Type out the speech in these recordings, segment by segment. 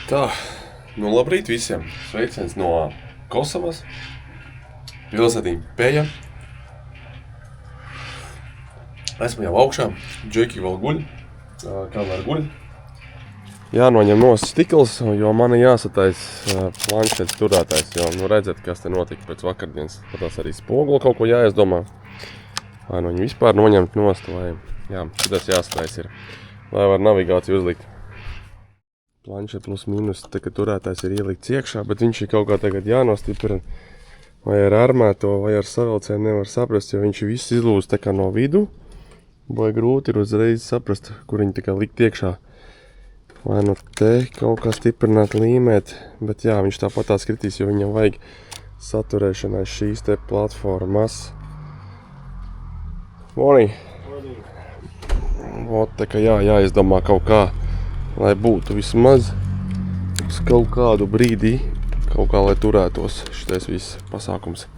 Tā, nu labrīt visiem. Sveiciens no Kosovas. Pilsētiņa Peja. Esmu jau augšā. Džeki vēl guļ. Kamēr guļ. Jānoņem nost stikls, jo man jāsatais planšets turētājs. Jo nu redzēt, kas te notika pēc vakardienas. Patās arī spoguli kaut ko jāizdomā. Vai no viņu vispār noņemt nost, vai jā, šitas jāsatais ir. Lai var navigāciju uzlikt. Planšet plus mīnus, tā kā turētājs ir ielikts iekšā, bet viņš ir kaut kā tagad jānostiprina. Vai ar armēto, vai ar savilcēju nevar saprast, jo viņš viss izlūst tā kā no vidu. Vai grūti ir uzreiz saprast, kur viņi tā kā likt iekšā. Vai no te kaut kā stiprināt, līmēt, bet jā, viņš tāpat tās kritīs, jo viņam vajag saturēšanai šīs te platformas. Morning! Ot, tā kā jāizdomā kaut kā. Lai būtu vismaz uz kaut kādu brīdī, kaut kā, lai turētos šitais viss pasākums.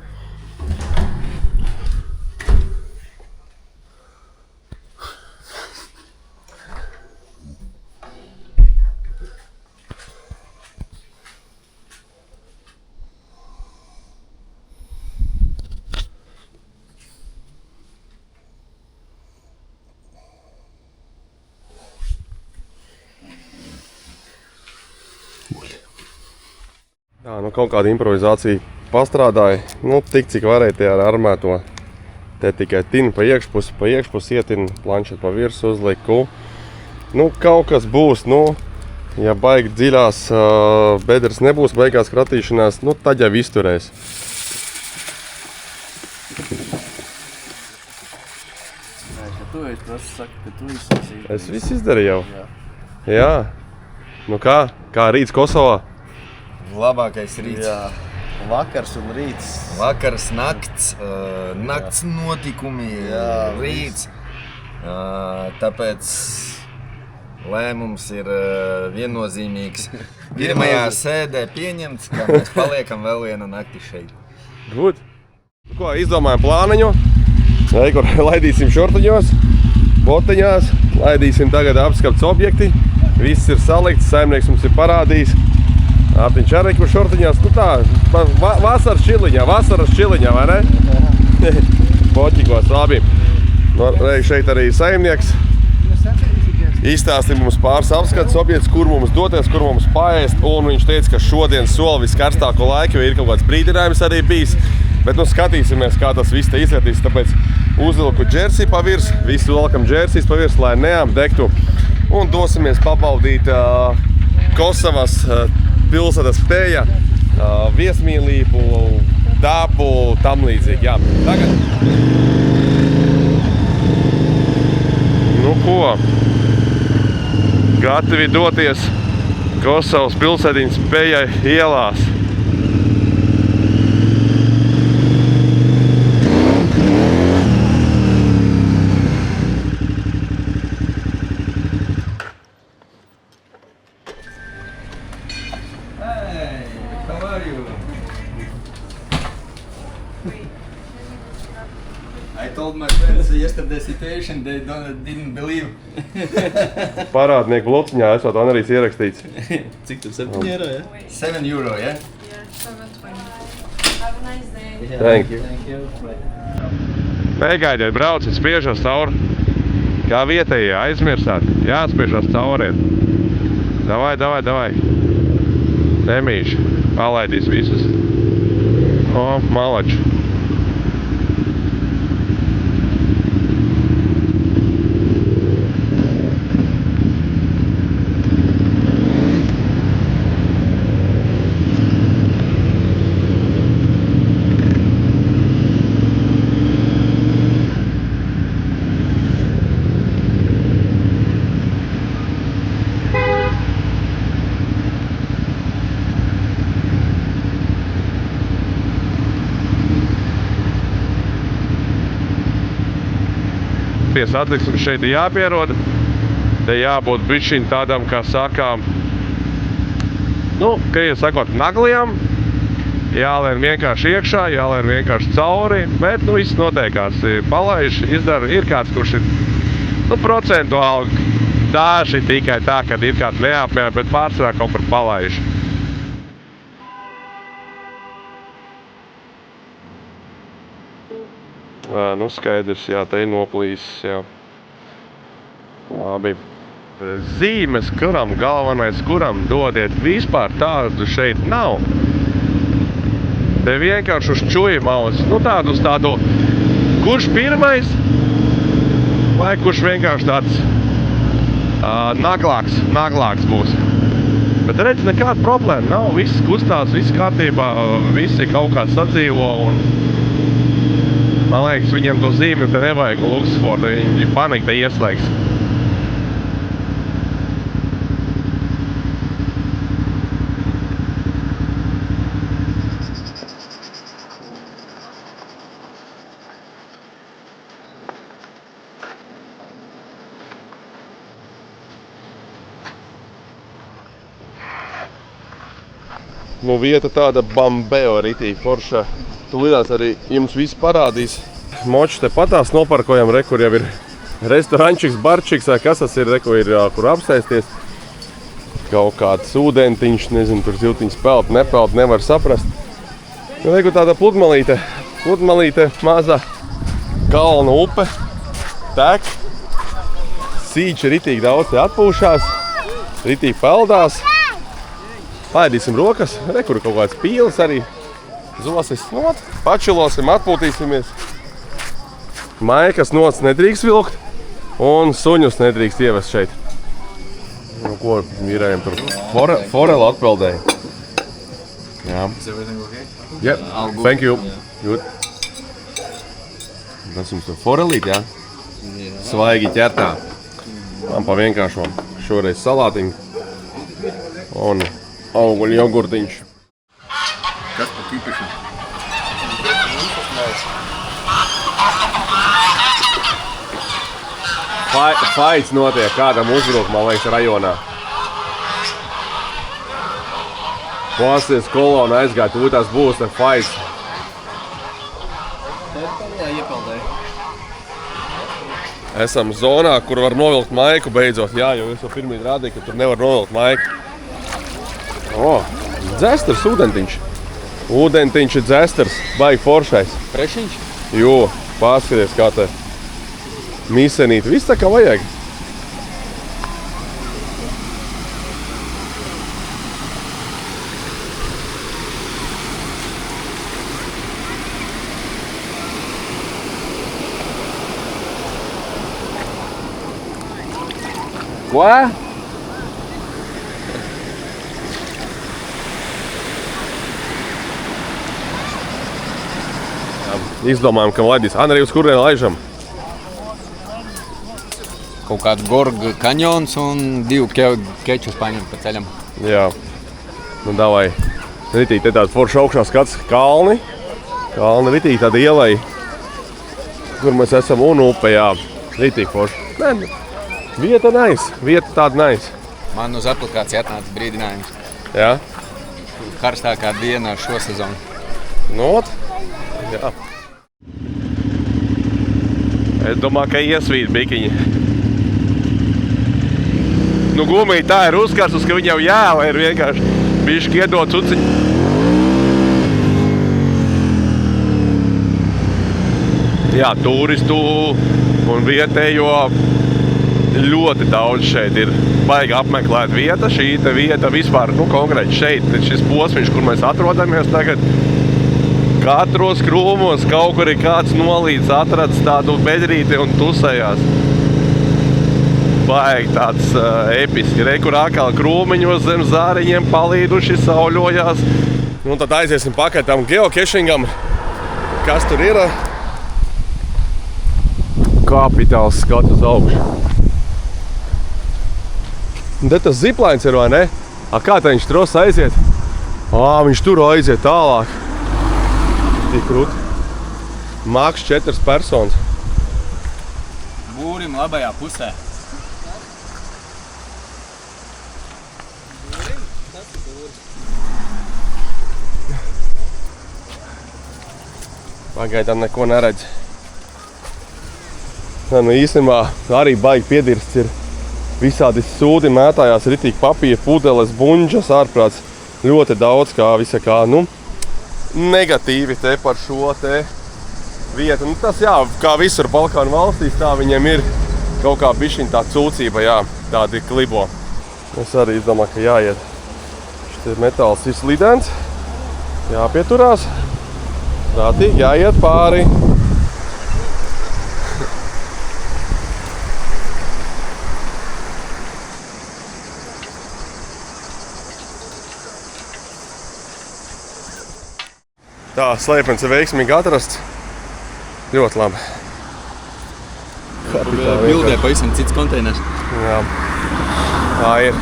Jā, nu kaut kāda improvizācija pastrādāja, nu tik cik varēja tie ar armēto. Te tikai tin pa iekšpus ietin, planšet pa virsu uzliku. Nu kaut kas būs, nu, ja baigi dziļās bedres nebūs, beigās kratīšanās, nu tad jau izturēs. Es viss izdarīju jau. Jā. Nu kā rīts Kosovā? Labākais rīts. Jā. Vakars un rīts. Vakars, nakts, nakts notikumi, Jā, rīts. Tāpēc lēmums ir viennozīmīgs. Pirmajā sēdē pieņemts, ka mēs paliekam vēl vienu nakti šeit. Good. Ko, izdomājam plāniņu. Kur laidīsim šortiņos, botiņās. Laidīsim tagad apskats objekti. Viss ir salikts, saimnieks mums ir parādījis. Ārtiņš arī kur šortiņās, nu tā, vasaras čiliņā, vai ne? Boķikos, labi. Šeit arī saimnieks. Izstāstīja mums pāris apskates objektus, kur mums doties, kur mums paēst. Un viņš teica, ka šodien sola viskarstāko laiku, jo ir kaut kāds brīdinājums arī bijis. Bet nu skatīsimies, kā tas viss te izvērtīs. Tāpēc uzvilku džersī pa virs, visu velkam džersīs pa virs, lai neapdegtu. Un dosimies pabaudīt Kosovas pilsētas Peja, viesmīlību, dabu, tam līdzīgi. Jā, tagad. Nu ko, gatavi doties Kosovas pilsētiņas Peja ielās. I told my friends yesterday's situation, they didn't believe. Parādnieku blociņā esot analīzes ierakstīts. Cik tur 7 eiro, ja? €7, yeah? Yeah, 7.20. Have a nice day. Thank you. Thank you. Pēgaidiet, brauciet, spiežos cauri. Kā vietējie, aizmirsāt. Jāspiežos cauriet. Davai. Temīši, palaidīs visus. O, malači. Pie satiksmes šeit ir jāpieroda. Te jābūt bišķiņ tādam, kā sakām, nu, kā iesakot, naglijam. Jālien vienkārši iekšā, jālien vienkārši cauri, bet, nu, viss noteikās. Palaiž, izdara, ir kāds, kurš ir, nu, procentuāli Daži tikai tā, kad ir kāds neapmēr, bet pārsvarā kaut kur palaiž. Nu skaidrs, jā, te ir noplīsis, jā. Labi. Zīmes, kuram galvenais, kuram dodiet, vispār tādu šeit nav. Te vienkārši uz čuju maus, nu tādu uz tādu, kurš pirmais, vai kurš vienkārši tāds naglāks būs. Bet redz, nekāda problēma nav, viss kustās, viss kārtībā, visi kaut kā sadzīvo un man liekas, viņiem to zīmi te nevajag Luxfordu, viņi panika te ieslēgs. Nu, vieta tāda bambeo ritīgi forša. Tūlīdās arī jums viss parādīs. Močs te patās noparkojam, re, kur jau ir restorančiks, barčiks, vai kas tas ir, re, kur ir, kur apsēsties. Kaut kāds ūdentiņš, nezinu, tur ziltiņš peld, nepeld, nevar saprast. Nu, re, kur tāda pludmalīte, maza kalna upe, tek. Sīči ritīgi daudz te atpūšās, ritīgi peldās. Paēdīsim rokas, re, kur kaut kāds pīles arī, zosis, not, pačilosim, atpūtīsimies. Maikas nots nedrīkst vilkt un suņus nedrīkst ievest šeit. Nu, ko vīrējiem tur forela atpeldēja. Jā. Is everything okay? Yep, thank you. Good. Tas jums tur forelīt, jā? Svaigi ķertā. Man pa vienkāršo šoreiz salātiņu un auguļu jogurtiņš. Kas pa kipišu? Fights notiek, kādam uzbruk, man liekas, rajonā. Klasies kolona aizgāja, tūtās būs te fights. Esam zonā, kur var novilkt maiku beidzot. Jā, jo es jau pirmīt rādīju, ka tur nevar novilkt maiku. Dzesters ūdentiņš. Ūdentiņš ir dzesters, baigi foršais. Prešiņš? Jo, pārskaties kā te misenīt. Viss tā kā vajag. Ko? Izdomājam, ka laidīs. Andrei, uz kurien laižam? Kaut kādu gorgu kanjons un 2 kečus paņem pa ceļam. Jā. Nu, davai. Ritīgi, te tāda forša augšā skats kalni. Kalni ritīgi tāda ielai, kur mēs esam un upe, jā. Ritīgi forša. Nē, vieta nice. Vieta tāda nice. Man uz aplikāciju atnāca brīdinājums. Jā. Karstākā diena šo sezonu. Not? Jā. Es domāju, ka iesvīt bikiņi. Nu, gumija tā ir uzkarsus, ka viņa jau jāla ir vienkārši bišķi iedot cuciņu. Jā, turistu un vietējo ļoti daudz šeit ir. Baigi apmeklēt vieta, šī te vieta vispār, nu, konkrēti šeit, šis posmiņš, kur mēs atrodamies tagad. Katros krūmos kaut kur ir kāds nolīdz atrads tādu bedrīti un tusējās. Baigi tāds episki. Re, kur atkal krūmiņos zem zāriņiem palīduši, sauļojās. Nu, tad aiziesim pakaļ tam geokešingam. Kas tur ir? Kapitāls skatu uz augšu. Te tas ziplains ir, vai ne? Kā tā viņš tros aiziet? Viņš tur aiziet tālāk. Tik krūti. Maks 4 personas. Būrim labajā pusē. Pagaidām neko neredz. Nu īstenībā arī baigi piedirsts ir. visādi sūdi mētājās, ritīgi papīra, pudeles, buņģas, ārprāts. Ļoti daudz kā visa kā, negatīvi te par šo te vietu. Tas jā, kā visur Balkānu valstīs, tā viņiem ir kaut kā bišķiņ tā cūcība, jā, tādi klibo. Es arī domāju, ka jāiet. Šis metāls ir slidens, jāpieturās, prātīgi jāiet pāri. Tā, slēpens ir veiksmīgi atrasts. Ļoti labi. Bildē pavisam cits konteiners. Jā. Tā ir.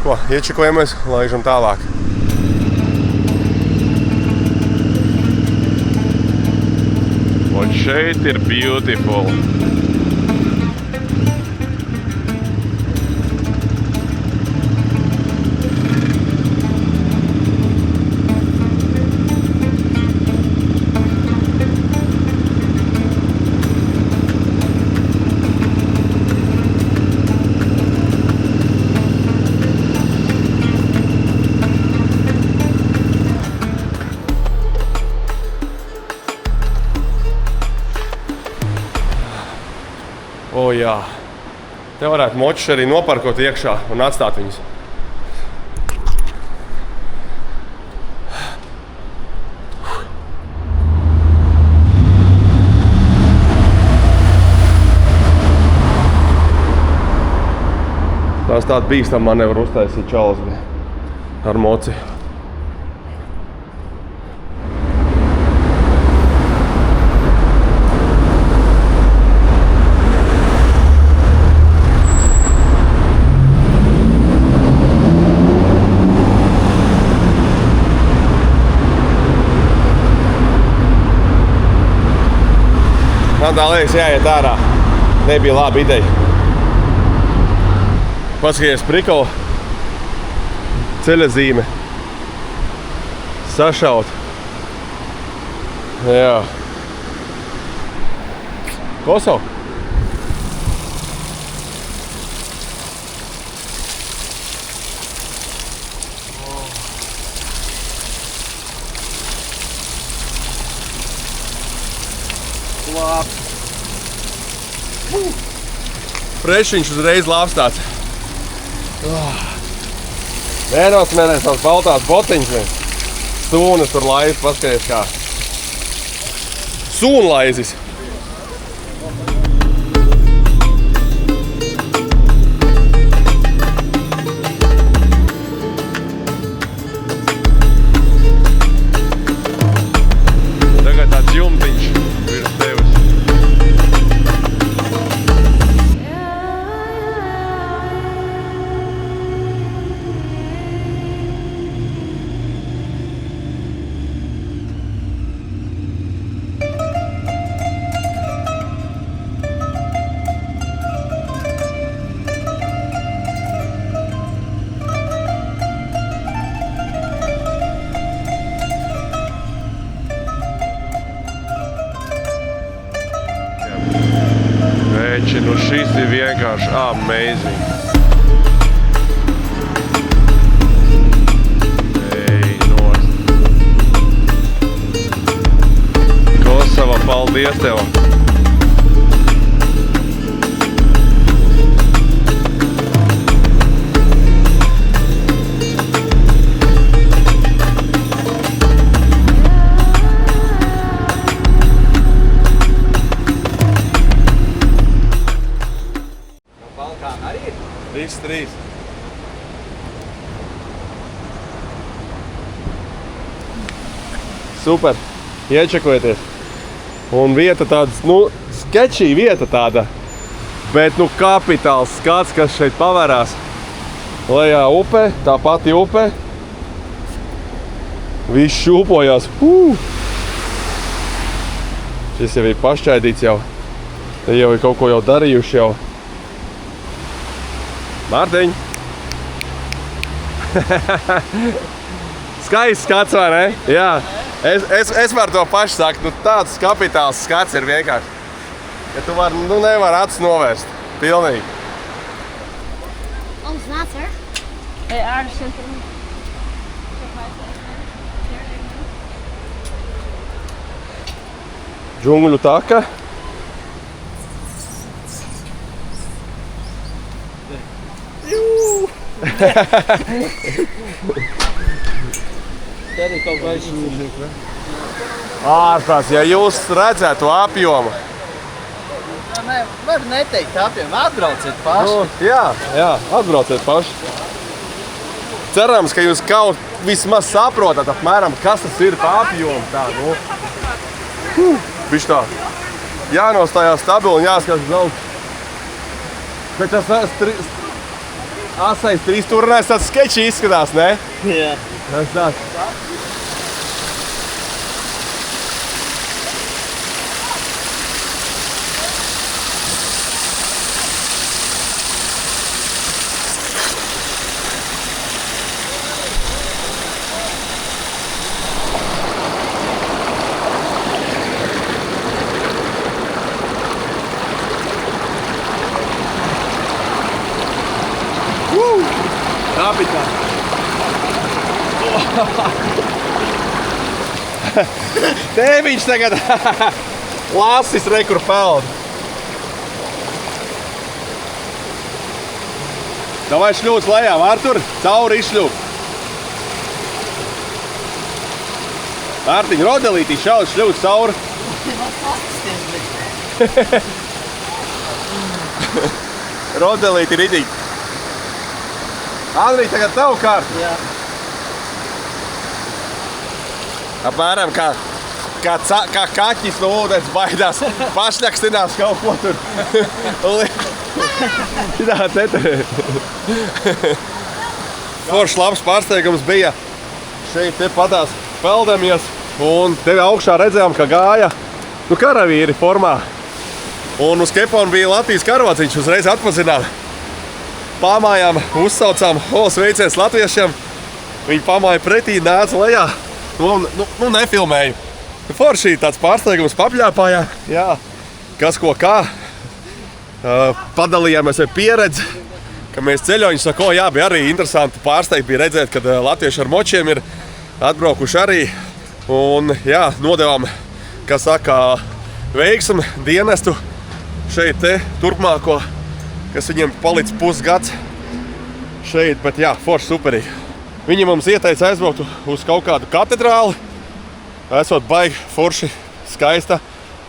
Ko, iečakojamies, laižam tālāk. Un šeit ir beautiful. O jā, te varētu močus arī noparkot iekšā un atstāt viņus. Tās tāda bīstama manevra uztaisīja čalis ar moci. Man tā liekas, jāiet ārā. Nebija laba ideja. Paskaties prikolu. Ceļazīme. Sašaut. Jā. Kosovo. Frešiņš uzreiz labs tāds. Nenosmērēs tās baltās botiņas. Sūnas tur laiz, paskaties kā. Sūnlaizis. Tagad tāds jumtiņš virs tevis. Nu šis ir vienkārši amazing. Ej, nost. Kosova, paldies tev. Viss trīs. Super. Iečekojieties. Un vieta tāds, sketčī vieta tāda. Bet, kapitāls skats, kas šeit pavērās. Lejā upe, tā pati upe. Viss šūpojās. Šis jau ir pašķaidīts jau. Te jau ir kaut ko jau darījuši jau. Mārtiņ! Skaists skats, vai ne? Jā. Es varu to pašu sakt. Tāds kapitāls skats ir vienkārši. Ja tu nevar acis novērst. Pilnīgi. sir? Džungļu taka. Ārprāts, ja jūs redzētu apjomu. Var neteikt apjom, atbrauciet paši. Jā, atbrauciet paši. Cerams, ka jūs kaut vismaz saprotat apmēram, kas tas ir pa apjomu. Tā, Bišķi tā. Jānostājās stabili un jāskatās uz augšu. Bet tas asais trīsturnais tāds sketči izskatās, ne? Jā. Tas tāds. Kapitā. Te viņš tagad lasis rekur peld. Davai šļūts lejā, Artur, cauri izšļūt. Artiņ, rodelītī šaut šļūts cauri. Rodelītī ridīgi. Andrij, tagad tavu kārtu. Jā. Apmēram kā kaķis no ūdens baidās, pašļakstinās kaut ko tur. Tā te. Foršs labs pārsteigums bija. Šeit te patās peldamies un tevi augšā redzējām, ka gāja karavīri formā. Un uz kepona bija Latvijas karodziņš, uzreiz atpazinām. Pamājām, uzsaucām, sveiciens latviešiem. Viņi pamāja pretī, nāca lejā. Nefilmēju. Forši tāds pārsteigums papļāpājā. Jā, kas ko kā. Padalījāmies ar pieredzi, ka mēs ceļoņi saka, jā, bija arī interesanti pārsteigti bija redzēt, kad latvieši ar močiem ir atbraukuši arī. Un jā, nodevām, kas saka, veiksmi dienestu šeit te turpmāko, kas viņiem palicis pusgads šeit, bet jā, forši superīgi. Viņi mums ieteica aizbraukt uz kaut kādu katedrāli. Esot baigi forši skaista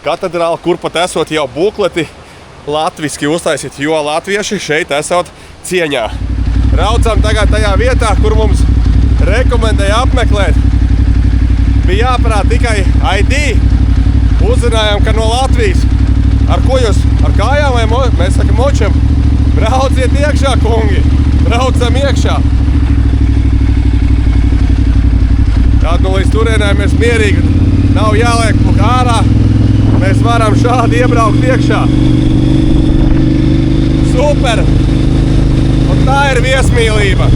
katedrāli, kur pat esot jau bukleti latviski uztaisīt, jo latvieši šeit esot cieņā. Braucam tagad tajā vietā, kur mums rekomendēja apmeklēt. Bija jāparāda tikai ID. Uzzinājām, ka no Latvijas. Ar ko jūs? Ar kājām vai mēs sakam močam? Brauciet iekšā, kungi! Braucam iekšā! Tātad līdz turienai mēs mierīgi nav jāliek ārā. Mēs varam šādi iebraukt iekšā. Super! Un tā ir viesmīlība!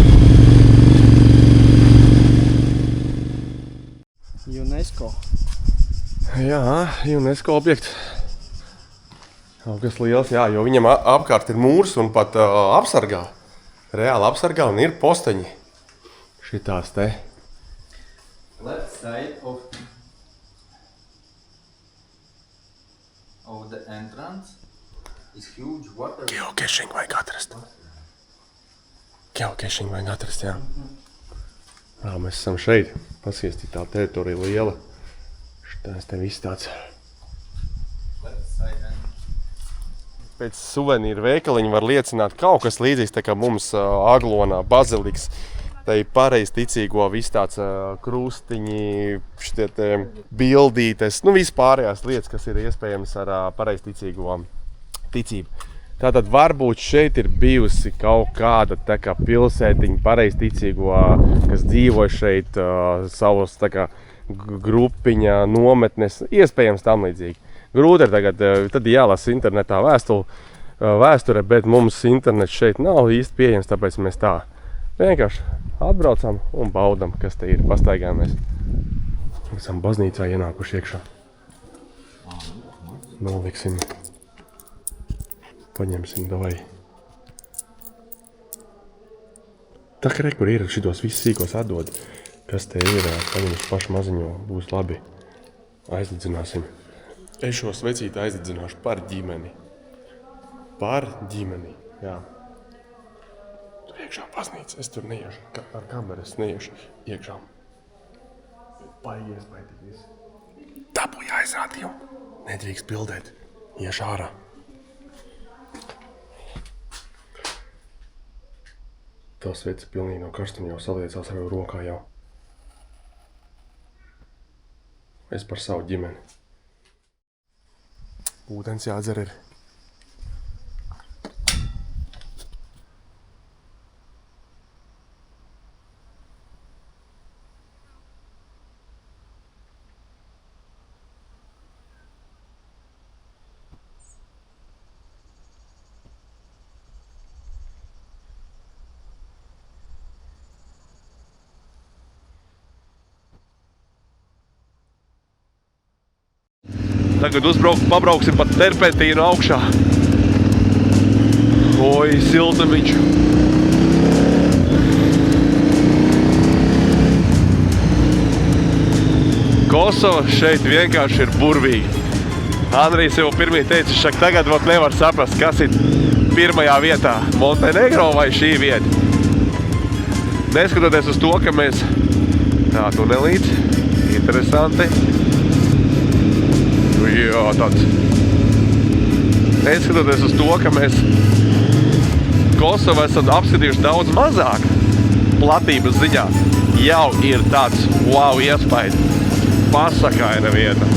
UNESCO. Jā, UNESCO objekts. Kas liels, jā, jo viņam apkārt ir mūrs un pat apsargā. Reāli apsargā un ir posteņi. Šitās te. Left side of the entrance is huge water. Geocaching vajag atrast. Geocaching vajag atrast, jā. Jā, mēs esam šeit. Paskaties, tā teritorija liela. Šitās te viss tāds. Left side and Pēc suvenīru veikaliņa var liecināt kaut kas līdzīgs, tā kā mums Aglonā, Bazilikas, tai pareizticīgo viss tāds krustiņi, šitie te bildītes, vispārējās lietas, kas ir iespējams ar pareizticīgo ticību. Tātad varbūt šeit ir bijusi kaut kāda tā kā pilsētiņa pareizticīgo, kas dzīvo šeit savus tā kā grupiņa, nometnes, iespējams tam līdzīgi. Grūti ir tagad, tad jālasa internetā vēsture, bet mums internets šeit nav īsti pieejams, tāpēc mēs tā vienkārši atbraucam un baudam, kas te ir, pastaigāmies. Esam baznīcā ienākuši iekšā. Noliksim. Paņemsim, davai. Tā kā kur ir šitos visus sīkos atdod, kas te ir, paņemšu pašu maziņo, būs labi. Aizdedzināsim. Es šo svecīti aizdedzināšu par ģimeni. Par ģimeni, jā. Tur iekšā pasnīca, es tur neiešu, ar kameras neiešu iekšā. Paies, baidīties. Dabūja aizrādījumu. Nedrīkst bildēt, iešu ārā. Tā svece pilnīgi no karstuma jau saliecās ar rokā jau. Es par savu ģimeni. Ūdens jādzer ir. Tagad pabrauksim pat terpentīnu augšā. Oi, siltumiņš. Kosova šeit vienkārši ir burvīgi. Andrijs jau pirmī teica, šak tagad vot nevar saprast, kas ir pirmajā vietā. Montenegro vai šī vieta. Neskatoties uz to, ka mēs tā tunelīts, interesanti. Jā, tāds. Neskatoties uz to, ka mēs Kosovu esam apskatījuši daudz mazāk platības ziņā, jau ir tāds wow iespējas. Pasakaina vieta.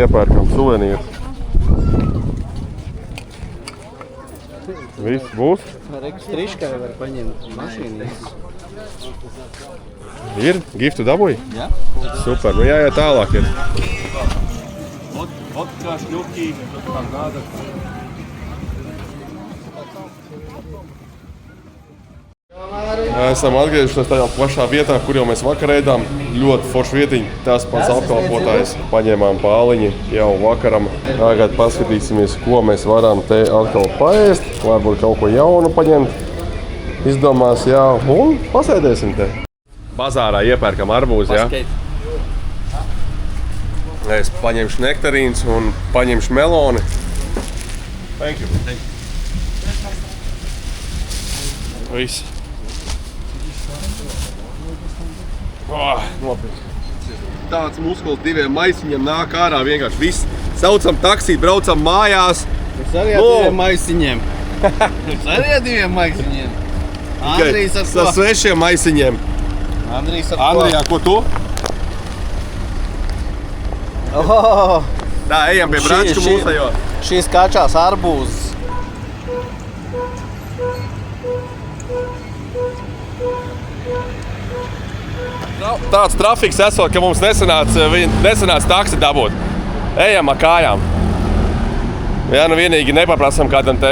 Iepērkam suvenīru. Viss būs? Reku striškai var paņemt mašīnīs. Ir? Giftu dabūji? Jā. Super, nu jāiet tālāk ir. Vodka, šļuki, tā gāda. Esam atgriežušies tajā pašā vietā, kur jau mēs vakar ēdām. Ļoti forša vietiņa. Tās pats apkalpotājs. Paņēmām pāliņi jau vakaram. Tagad paskatīsimies, ko mēs varam te atkal paēst. Varbūt kaut ko jaunu paņemt. Izdomās, jā, un pasēdēsim te. Bazārā iepērkam arbūzi, jā. Es paņemšu nektarīns un paņemšu meloni. Thank you. Viss. Tāds muskulis diviem maisiņiem nāk ārā vienkārši viss. Saucam taksī, braucam mājās. Es arī ar diviem maisiņiem. Es arī ar diviem maisiņiem. Andrijs ar ko? Sa svešiem maisiņiem. Andrijs ar ko? Andrijā, ko tu? Oh, Tā, ejam pie bračka mūsējo. Šīs kačās arbūzes. Tāds trafiks esot, ka mums nesanāca taksi dabūt. Ejam ar kājām. Jā, nu vienīgi nepaprasam kādam te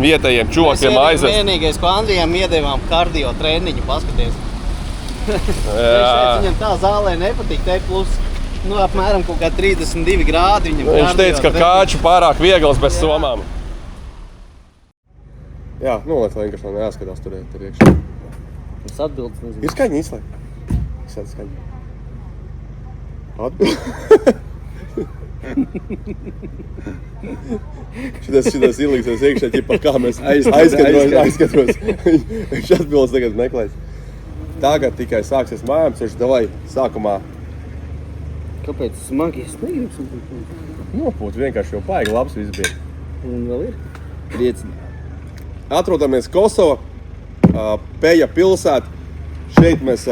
vietējiem čokiem aizvest. Vienīgais, ko Andrijam iedevām kardio treniņu, paskaties. Jā. Viņam tā zālē nepatīk, te plus apmēram kaut kā 32 grādi. Viņš teica, ka kāču pārāk viegls bez somām. Jā, nu, lai vienkārši man jāskatās tur iekšā. Es atbildes nezinu. Ir skaņa izslēgt. Izslēgt skaņa. Atbild. Šitas ieliksies iekšā, ķipa, kā mēs aizskatros. Viņš atbildes tagad meklēs. Tagad tikai sāksies mājām, ceļš davai sākumā Kāpēc smagi? Es negribu. nopūt, vienkārši jau paigi labs viss bija. Un vēl ir? Priecīgi. Atrodamies Kosova, Peja pilsēta. Šeit mēs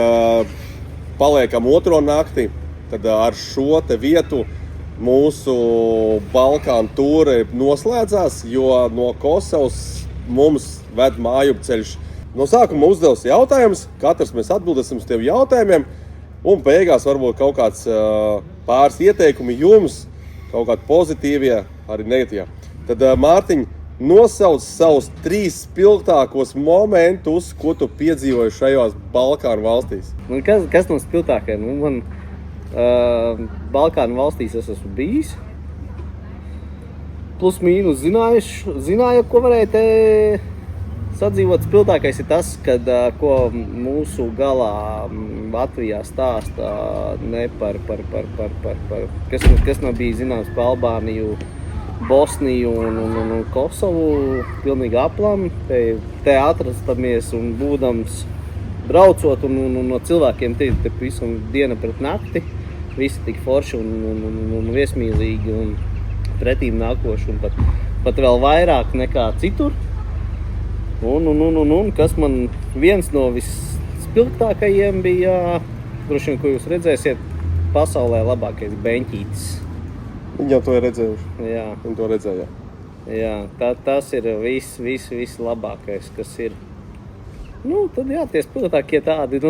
paliekam otro nakti. Tad ar šo te vietu mūsu Balkānu tūre noslēdzās, jo no Kosovas mums ved mājupceļš. No sākuma uzdevs jautājums, katrs mēs atbildēsim uz tev jautājumiem, un beigās varbūt kaut kāds pāris ieteikumi jums, kaut kādi pozitīvie, arī negatīvie. Tad Mārtiņ, nosauc savus 3 spilgtākos momentus, ko tu piedzīvoji šajos Balkānu valstīs. Kas no spilgtākajiem? Man Balkānu valstīs es esmu bijis. Plus mīnus zināju, ko varēja te sadzīvot. Spilgtākais ir tas, kad, ko mūsu galā Latvijā stāsta ne par kas nav bijis zināms par Albāniju, Bosniju un Kosovu, pilnīgi aplam. Te atrastamies un būdams braucot un no cilvēkiem te visam diena pret nakti. Visi tik forši un viesmīlīgi un pretīm nākoši un pat vēl vairāk nekā citur. Un kas man viens no visspilgtākajiem bija, droši vien, ko jūs redzēsiet, pasaulē labākais beņķītis. Viņi jau to ir redzējuši. Jā. Viņi to redzēja. Jā, tas ir viss labākais, kas ir. Nu, tad jā, tie spilgtākie tādi,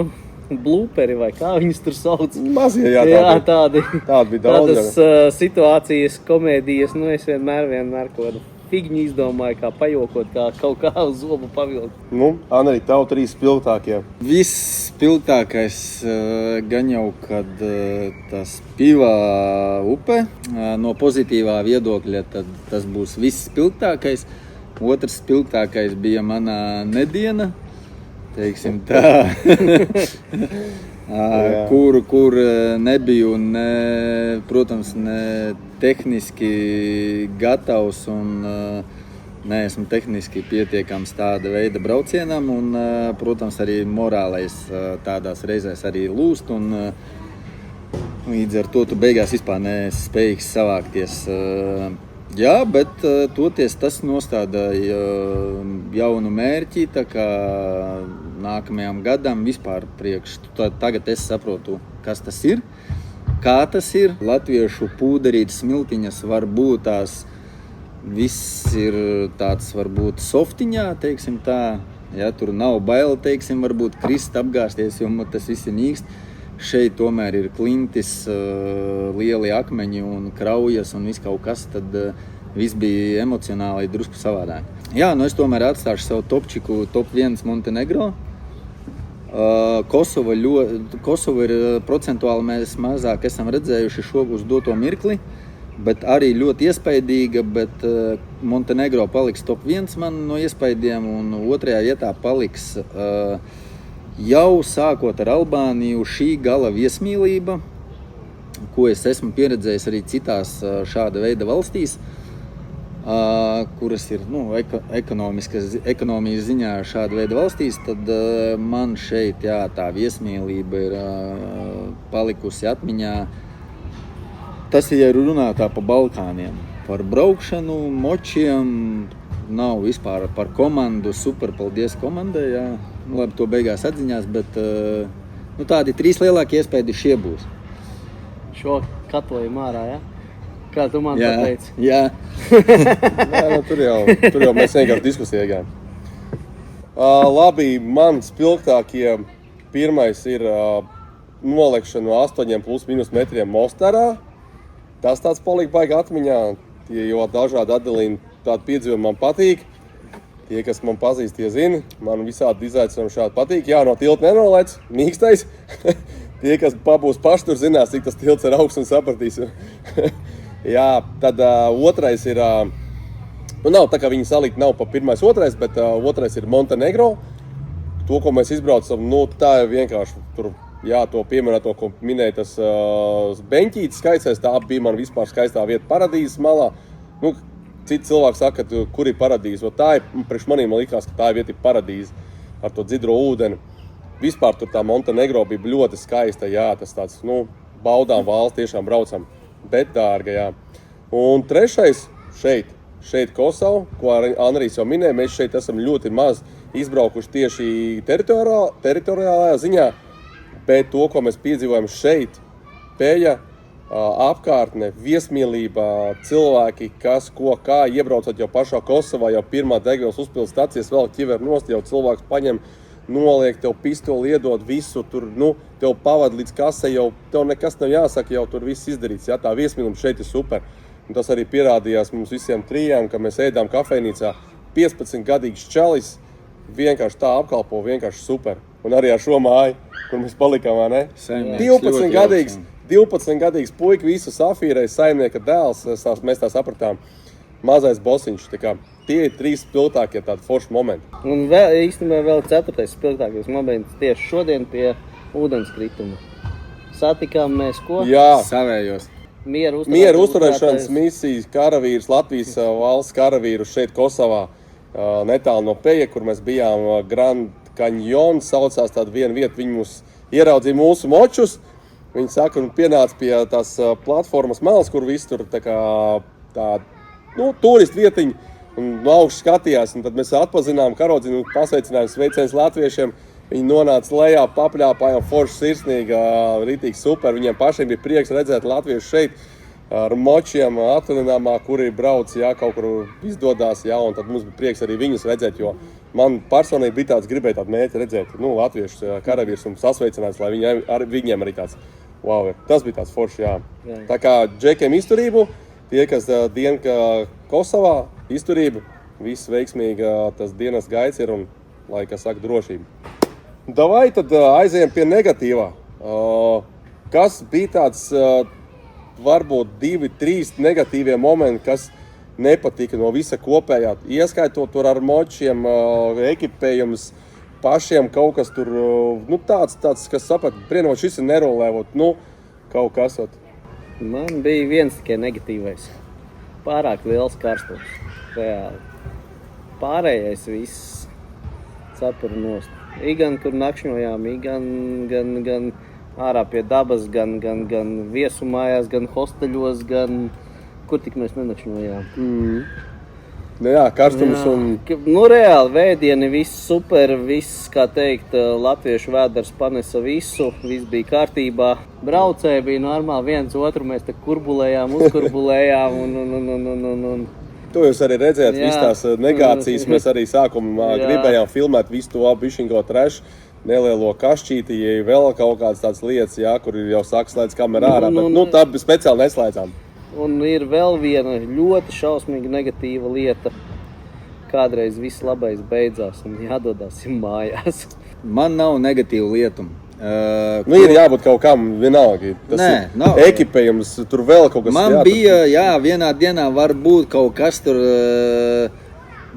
blūperi vai kā viņus tur sauc. Mazie, jā, tādi bija daudz. Tādas situācijas, komēdijas, es vienmēr kaut kādu figņu izdomāju, kā pajokot, kā kaut kā uz zobu pavilkt. Anri, tavu 3 spilgtākie. Viss spilgtākais gan jau, kad tas Pivā upe, no pozitīvā viedokļa, tad tas būs viss spilgtākais. Otrs spilgtākais bija mana nediena, teiksim tā, kur nebiju protams, ne tehniski gatavs un neesmu tehniski pietiekams tāda veida braucienam un, protams, arī morālais tādās reizēs arī lūst un līdz ar to tu beigās vispār neesi spējīgs savākties. Jā, bet toties tas nostāda jaunu mērķi, tā kā nākamajam gadam vispār priekš. Tagad es saprotu, kas tas ir, kā tas ir. Latviešu pūderītas smiltiņas var būt tās, viss ir tāds varbūt softiņā, teiksim tā. Ja, tur nav baila, teiksim, varbūt krist, apgāsties, jo tas viss ir mīkst. Šeit tomēr ir klintis, lieli akmeņi un kraujas un viss kaut kas, tad viss bija emocionāli drusku savādāk. Jā, es tomēr atstāšu savu topčiku, top 1 Montenegro. Kosova ir procentuāli mēs mazāk esam redzējuši šo uz doto mirkli, bet arī ļoti iespaidīga, bet Montenegro paliks top 1 man no iespaidiem un otrajā vietā paliks jau sākot ar Albāniju šī gala viesmīlība, ko es esmu pieredzējis arī citās šāda veida valstīs, kuras ir ekonomijas ziņā šāda veida valstīs, tad man šeit tā viesmīlība ir palikusi atmiņā. Tas ir, ja runā tā pa Balkāniem, par braukšanu, močiem, nav vispār par komandu, super, paldies komandai, jā. Labi, to beigās atziņās, bet tādi 3 lielākie iespēdi šie būs. Šo katlojumu ārā, ja? Kā tu man pateici? Jā. Tur jau mēs vienkārši diskusijā gājām. Labi, man spilgtākie pirmais ir nolekšana no 8+ metriem Mostarā. Tas tāds palika baigi atmiņā, jo dažādi atdalījumi tādu piedzīvumu man patīk. Tie, kas man pazīst, tie zina, man visādi izaicinājumi šādi patīk. Jā, no tilta nenolēc, mīkstais. Tie, kas pabūs paši tur, zinās, cik tas tilts ir augsts un sapratīs. Jā, tad otrais ir, nav tā, ka viņi salikt nav pa pirmais otrais, bet otrais ir Montenegro. To, ko mēs izbraucam, tā ir vienkārši tur jā, to pieminēto, ko minēja tas beņķītis skaistais, tā bija man vispār skaistā vieta paradīzes malā. Nu, citi cilvēki saka, kur ir paradīze, tā ir, priekš manīm man likās, ka tā vieta ir paradīze ar to dzidro ūdeni. Vispār tur tā Montenegro bija ļoti skaista, jā, tas tāds, nu, baudām valsts, tiešām braucam, bet dārga, jā. Un trešais šeit Kosovu, ko Anrijs jau minēja, mēs šeit esam ļoti maz izbraukuši tieši teritoriālajā ziņā, bet to, ko mēs piedzīvojam šeit, Peja, apkārtne, viesmīlība, cilvēki, kas, ko, kā, iebraucot jau pašā Kosovā, jau pirmā degvielas uzpildes stacijas vēl ķiver nost, jau cilvēks paņem, noliek, tev pistoli iedod visu, tur, nu, tev pavad līdz kasei, jau tev nekas nav jāsaka, jau tur viss izdarīts, jā, tā viesmīlība šeit ir super. Un tas arī pierādījās mums visiem trijām, ka mēs ēdām kafejnīcā 15-gadīgs čalis, vienkārši tā apkalpo, vienkārši super. Un arī ar šo māju, kur mēs palikām, vai ne? 12-gadīgs puika, visu safīrēja, saimnieka dēls, mēs tā sapratām, mazais bosiņš, tā kā tie ir 3 spilgtākie tādi forši momenti. Un īstenībā vēl 4. spilgtākais moments tieši šodien pie ūdenskrituma. Satikām mēs ko? Jā, Savējos. Mieru uzturēšanas misijas karavīrus, Latvijas valsts karavīrus šeit Kosovā, netālu no Peja, kur mēs bijām Grand Canyon, saucās tāda viena vieta, viņi mūs ieraudzīja mūsu močus, viņi saka, un pienāca pie tās platformas malas, kur viss tur turistu vietiņi, un no augšas skatījās, un tad mēs atpazinām karodzinu un pasveicinājām sveicienus latviešiem. Viņi nonāca lejā, papļāpājām, forši sirsnīgi, ritīgi super. Viņiem pašiem bija prieks redzēt latviešu šeit ar močiem atvaļinājumā, kuri brauc, jā, kaut kur izdodās, jā, un tad mums bija prieks arī viņus redzēt, jo man personīgi bija tāds, gribēja tādu mērķi redzēt, nu, latviešu karavīrs un sasveicinājums, lai viņiem arī tāds, wow, tas bija tāds forši, jā. Tā kā džekiem izturību, tie, kas dien Kosovā, izturību, viss veiksmīgi tas dienas gaids ir un, lai, kas saka, drošība. Davai tad aizējam pie negatīvā. Kas bija tāds, varbūt 2-3 negatīvie momenti, kas nepatika no visa kopējā? Ieskaitot tur ar močiem, ekipējums, pašiem kaut kas tur, nu tāds kas sapat, brīnot, šis ir nerolēvot, nu, kaut kas. Man bija viens tikai negatīvais. Pārāk liels karstums. Reāli. Pārējais viss cepura nost. Gan kur nakšņojām, gan ārā pie dabas, gan viesumājās, gan hosteļos, gan kur tik mēs nenakšņojām. Nu jā, karstums un... Nu reāli, vēdieni, viss super, viss, kā teikt, latviešu vēders panesa visu, viss bija kārtībā. Braucēji bija normāli, viens otru mēs te kurbulējām, uzkurbulējām un... To jūs arī redzējāt, visas tās negācijas, mēs arī sākumā gribējām filmēt visu to bišķingo trešu, nelielo kašķīti, ja vēl kaut kādas tādas lietas, jā, kur jau saka slēdz kamerā ārā, bet nu tā speciāli neslēdzām. Un ir vēl viena ļoti šausmīga negatīva lieta. Kādreiz viss labais beidzās un jādodās mājās. Man nav negatīvu lietu. Nu, ir jābūt kaut kam vienalga. Tas ir ekipējums, tur vēl kaut kas. Man bija, vienā dienā var būt kaut kas tur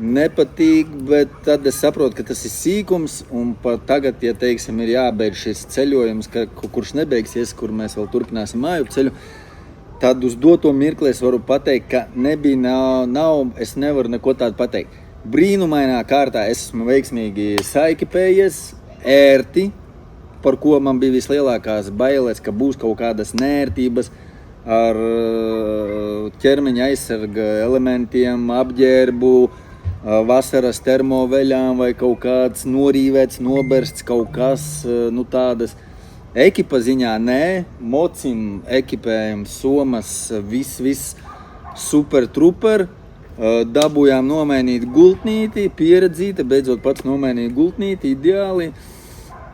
nepatīk, bet tad es saprotu, ka tas ir sīkums, un pat tagad, ja teiksim, ir jābeidz šis ceļojums, kurš nebeigsies, kur mēs vēl turpināsim māju ceļu, tad uz doto mirkli es varu pateikt, ka es nevaru neko tādu pateikt. Brīnumainā kārtā es esmu veiksmīgi saekipējies, ērti, par ko man bija vislielākās bailes, ka būs kaut kādas nērtības ar ķermeņa aizsarga elementiem, apģērbu, vasaras termoveļām vai kaut kāds norīvēts, nobersts, kaut kas, nu tādas. Ekipa ziņā nē, mocim ekipējums, somas, viss super truper. Dabūjām nomainīt gultnīti, pieredzīta, beidzot pats nomainīt gultnīti, ideāli.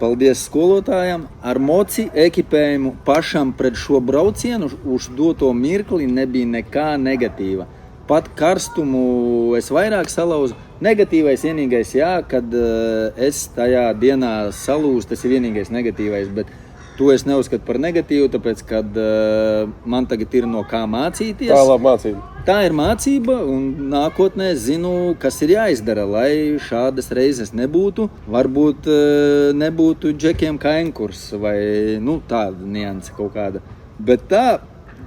Paldies skolotājiem. Ar moci ekipējumu pašam pret šo braucienu uz doto mirkli nebija nekā negatīva. Pat karstumu es vairāk salauzu. Negatīvais vienīgais, kad es tajā dienā salūzu, tas ir vienīgais negatīvais, bet To es neuzskatu par negatīvu, tāpēc, kad man tagad ir no kā mācīties. Tā ir laba mācība. Tā ir mācība, un nākotnē zinu, kas ir jāizdara, lai šādas reizes nebūtu. Varbūt nebūtu džekiem kainkurs vai tāda nianse kaut kāda. Bet tā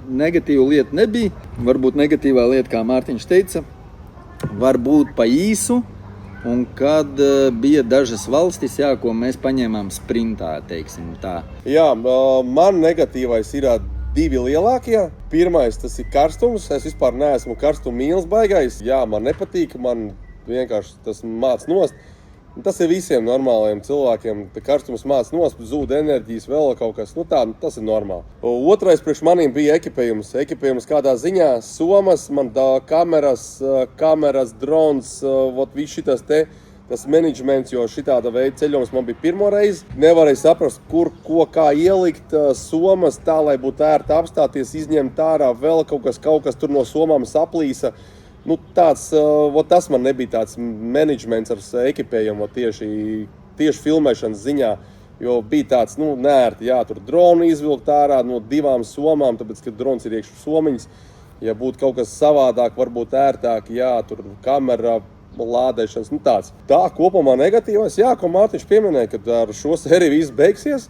negatīva lieta nebija. Varbūt negatīvā lieta, kā Mārtiņš teica, varbūt pa īsu. Un kad bija dažas valstis, ko mēs paņēmām sprintā, teiksim tā. Jā, man negatīvais ir divi lielākie. Pirmais, tas ir karstums. Es vispār neesmu karstuma mīlis baigais. Jā, man nepatīk, man vienkārši tas māc nost. Tas ir visiem normāliem cilvēkiem. Karstums māc nost, zūd enerģijas, vēl kaut kas. Tas ir normāli. Otrais priekš maniem bija ekipējums. Ekipējums kādā ziņā, somas, man kameras, drons, viss šitas te. Tas menedžments, jo šitāda veida ceļojums man bija pirmo reizi. Nevarēja saprast, kur, ko, kā ielikt somas tā, lai būtu ērti apstāties, izņemt ārā vēl kaut kas tur no somām saplīsa. Tas man nebija tāds menedžments ar ekipējumu tieši filmēšanas ziņā, jo bija tāds, neērti, tur dronu izvilkt ārā no 2 somām, tāpēc, ka drons ir iekšā somiņas. Ja būtu kaut kas savādāk, varbūt ērtāk, tur kamera, lādēšanas, tāds. Tā kopumā negatīvais, ko Mārtiņš pieminēja, kad ar šo sēriju viss beigsies.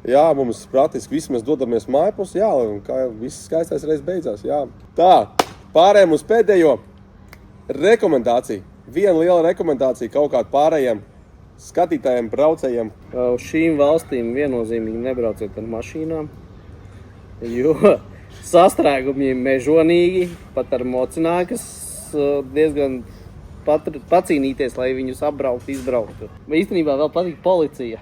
Jā, mums praktiski visi mēs dodamies mājpus, un kā viss skaistais reiz beidzās, Tā, pārējiem uz pēdējo rekomendāciju. Viena liela rekomendācija kaut kādu pārējiem skatītājiem, braucējiem. Uz šīm valstīm viennozīmīgi nebrauciet ar mašīnām, jo sastrēgumi ir mežonīgi, pat ar mocinājumiem, kas diezgan pacīnīties, lai viņus apbrauktu, izbrauktu. Īstenībā vēl patīk policija.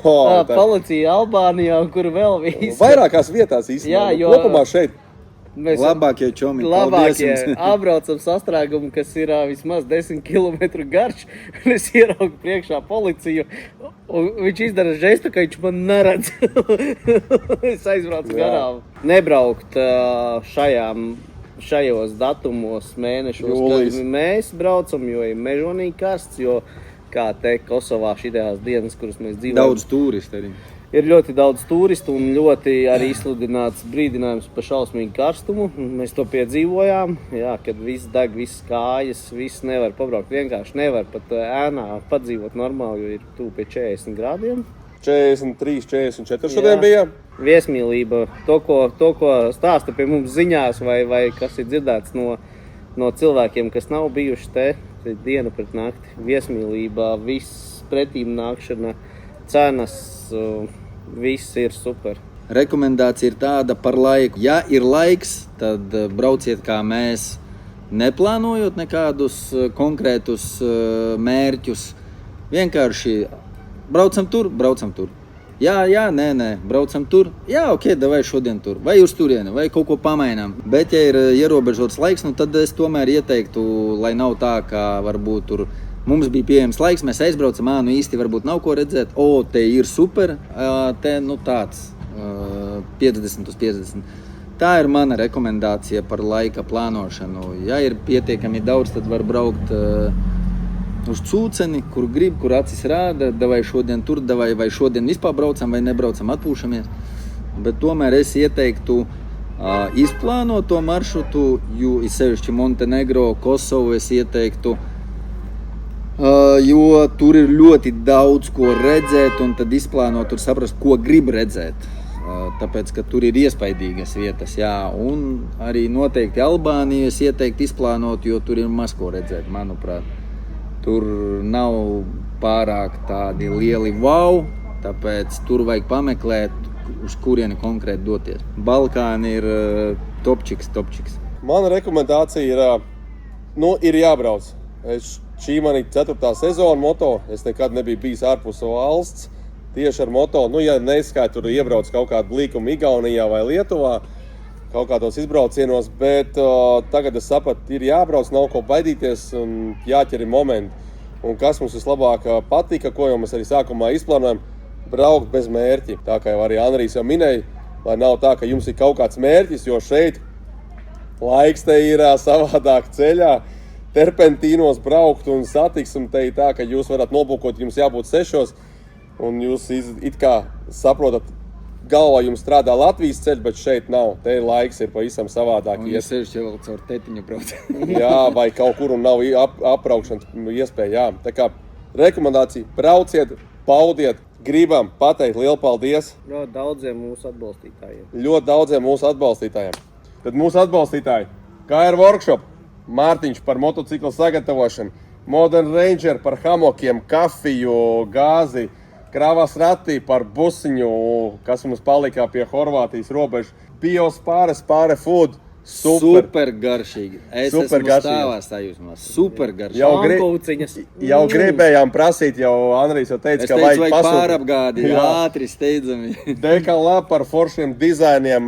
Policija Albānijā, kur vēl viss. Vairākās vietās īstenībā, kopumā šeit. Mēs labākie čomi, apbraucam sastrēgumu, kas ir vismaz 10 km garš, un es ieraugu priekšā policiju, un viņš izdara žestu, ka viņš man neredz. Es aizbraucu garām. Nebraukt šajos datumos, mēnešos, kad mēs braucam, jo ir mežonīgi karsts, jo kā te Kosovā šitās dienas, kuras mēs dzīvojam. Daudz turistu arī. Ir ļoti daudz turistu un ļoti arī izsludināts brīdinājums par šausmīgu karstumu. Mēs to piedzīvojām, kad viss deg, viss kājas, viss nevar pabraukt. Vienkārši nevar pat ēnā padzīvot normāli, jo ir tuvu pie 40 grādiem. 43, 44 šodien bija. Viesmīlība, to, ko stāsta pie mums ziņās vai kas ir dzirdēts no cilvēkiem, kas nav bijuši te dienu pret nakti. Viesmīlība, viss pretīm nākšana, cenas, viss ir super. Rekomendācija ir tāda par laiku. Ja ir laiks, tad brauciet kā mēs, neplānojot nekādus konkrētus mērķus. Vienkārši braucam tur. Jā, nē, braucam tur. Jā, ok, davai šodien tur. Vai uz turieni, vai kaut ko pamainām. Bet, ja ir ierobežots laiks, tad es tomēr ieteiktu, lai nav tā, kā varbūt tur mums bija pieejams laiks, mēs aizbraucam, īsti varbūt nav ko redzēt. Te ir super, te tāds 50 uz 50. Tā ir mana rekomendācija par laika plānošanu. Ja ir pietiekami daudz, tad var braukt uz cūceni, kur grib, kur acis rāda, vai šodien tur, vai šodien vispār braucam, vai nebraucam, atpūšamies. Bet tomēr es ieteiktu izplānot to maršrutu, jo sevišķi Montenegro, Kosovu es ieteiktu, jo tur ir ļoti daudz ko redzēt, un tad izplānot, tur saprast, ko grib redzēt. Tāpēc, ka tur ir iespaidīgas vietas, un arī noteikti Albāniju es ieteiktu izplānot, jo tur ir maz ko redzēt, manuprāt. Tur nav pārāk tādi lieli wow, tāpēc tur vajag pameklēt, uz kurieni konkrēti doties. Balkāni ir topčiks. Mana rekomendācija ir jābrauc. Šī man ir 4. sezona moto. Es nekad nebiju bijis ārpus valsts tieši ar moto. Ja neizskait, tur iebrauc kaut kādu blīkumu Igaunijā vai Lietuvā, kaut kādos izbraucienos, bet tagad es sapratu, ir jābrauc, nav ko baidīties un jāķer momenti. Un kas mums vislabāk patika, ko jau mēs arī sākumā izplānojam, braukt bez mērķi. Tā kā jau arī Andrijs jau minēja, lai nav tā, ka jums ir kaut kāds mērķis, jo šeit laiks te ir savādāk ceļā. Terpentīnos braukt un satiksmi te ir tā, ka jūs varat nobukot, jums jābūt 6, un jūs it kā saprotat galvā jums strādā Latvijas ceļš, bet šeit nav. Te laiks ir pavisam savādāk. Un jūs sevišķi vēl caur tetiņu brauc. Jā, vai kaut kur un nav apraukšanas iespēja. Jā. Tā kā rekomendācija brauciet, paudiet, gribam pateikt lielu paldies Ļoti daudziem mūsu atbalstītājiem. Tad mūsu atbalstītāji KR Workshop, Mārtiņš par motociklu sagatavošanu, Modern Ranger par hamokiem, kafiju, gāzi, Kravas Ratī par busiņu, kas mums palikā pie Horvātijas robežas, Spāre Food. Super garšīgi. Es Super esmu garšīgi. stāvā sajūsmā. Super garšīgi. pankūciņas. Jau gribējām prasīt, jau Andrijs jau teica, Es ka teicu, vajag pasūtīt. pārapgādi, Jā. ātri, steidzami. DKL par foršiem dizainiem,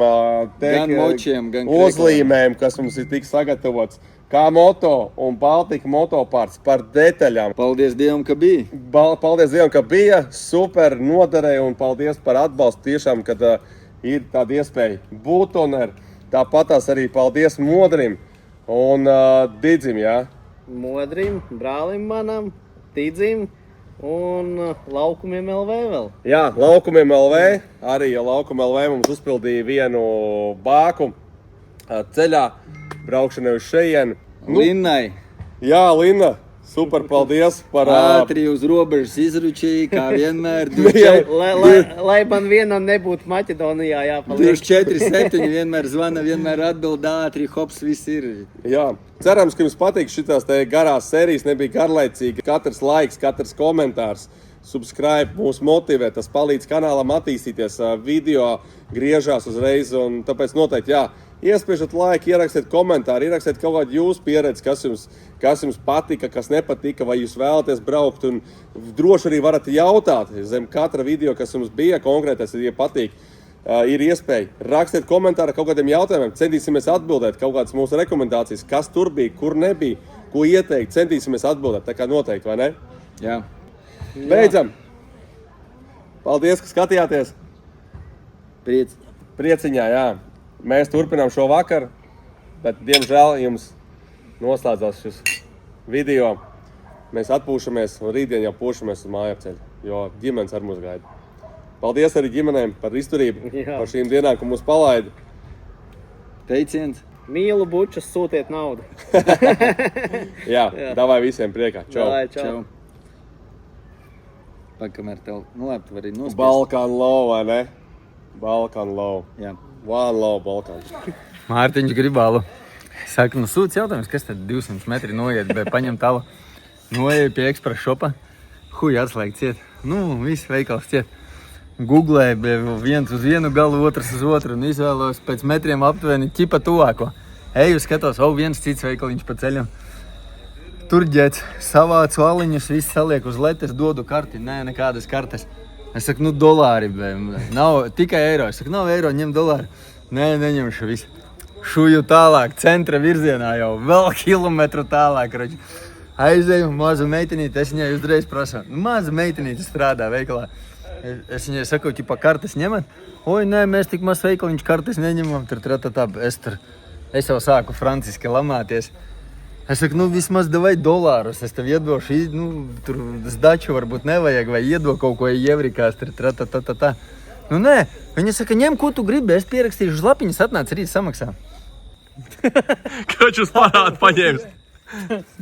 Gan močiem, gan uzlīmēm, kas mums ir tik sagatavots. Kā moto un Baltika motopārts par detaļām. Paldies Dievam, ka bija. Paldies Dievam, ka bija super noderēja un paldies par atbalstu tiešām, kad ir tāda iespēja būt un tāpatās arī paldies Modrim un Didzim, jā. Modrim, brālim manam, Tidzim un Laukumiem LV vēl. Jā, Laukumiem LV, arī Laukum LV mums uzpildīja vienu bāku ceļā, braukšanai uz šejienu. Linnai, Jā, Linna, super paldies par... ātri uz robežas izručīja, kā vienmēr. Lai man vienam nebūtu Maķedonijā jāpaliek. 24/7 vienmēr zvana, vienmēr atbild ātri, hops, viss ir. Jā, cerams, ka jums patīk šitās te garās sērijas, nebija garlaicīgi. Katrs laiks, katrs komentārs, subscribe mūs motivē, tas palīdz kanālam attīstīties, video griežās uzreiz, un tāpēc noteikti, jā, iespiežat laiku, ierakstiet komentāru, ierakstiet kaut kādu jūsu pieredzi, kas jums patika, kas nepatika, vai jūs vēlaties braukt, un droši arī varat jautāt zem katra video, kas jums bija konkrētais, ja patīk. Ir iespēja rakstiet komentāru kaut kādiem jautājumiem, centīsimies atbildēt kaut kādas mūsu rekomendācijas, kas tur bija, kur nebija, ko ieteikt, centīsimies atbildēt, tā kā noteikti, vai ne? Jā. Beidzam! Paldies, ka skatījāties! Prieciņā, jā. Mēs turpinām šo vakaru, bet, diemžēl, jums noslēdzās šis video. Mēs atpūšamies un rītdien jau pūšamies uz mājapceļu, jo ģimenes ar mūs gaida. Paldies arī ģimenēm par izturību, Jā. par šīm dienām, ko mūs palaida. Teiciens. Mīlu bučus, sūtiet naudu. Jā, davai visiem priekā. Čau! Davai, Čau. Pakamēr tev, nu labi, tu vari nospiest. Balkan low, vai ne? Balkan low. Jā. One low, Balkan. Mārtiņš Gribālu. Saka, nu sūdz jautājums, kas tad 200 metri noiet, bet paņem tavu. Noeju pie Express shopa. Huj, atslēgt ciet. Nu, viss veikals ciet. Googlēju, viens uz vienu galu, otrs uz otru. Un izvēlos pēc metriem aptuveni ķipa tuvāko. Eju, skatos, viens cits veikaliņš pa ceļam. Tur ģēts, savācu aliņus, viss saliek uz letes, dodu karti. Nē, nekādas kartes. Es saku, nu dolāri, nav tikai eiro. Es saku, nav eiro, ņem dolāri. Nē, neņemšu visu. Šuju tālāk, centra virzienā jau, vēl kilometru tālāk. Raģi. Aizēju, mazu meitenīti, es viņai uzreiz prasu. Maza meitenīte strādā veikalā. Es viņai saku, ķipa kartes ņemat? Oi, nē, mēs tik maz veikaliņš kartes neņemam. Es jau sāku franciski lamāties. Es saku, nu vismaz davai dolārus, es tev iedošu, tur zdaču varbūt nevajag, vai iedo kaut ko ievrikās, tā. Nu nē, viņa saka, ņem, ko tu gribi, es pierakstīšu uz lapiņas, atnāc rīt samaksā. Kačus parādu paņēmis.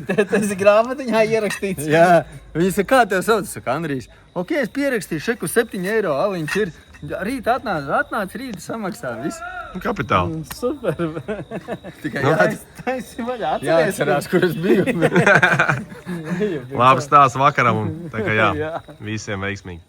Tas ir grāmatiņā ierakstīts. Jā, viņa saka, kā tev sauc? Es saku, Andrijs. Ok, es pierakstīšu, šeku 7 eiro, aliņš ir. Rīt atnāc rīt samaksā, viss. Kapitāli. Super. Tikai Taisi vaļā, jāatcerās, kur es biju. Labs stāsts vakaram. Tā kā jā, visiem veiksmīgi.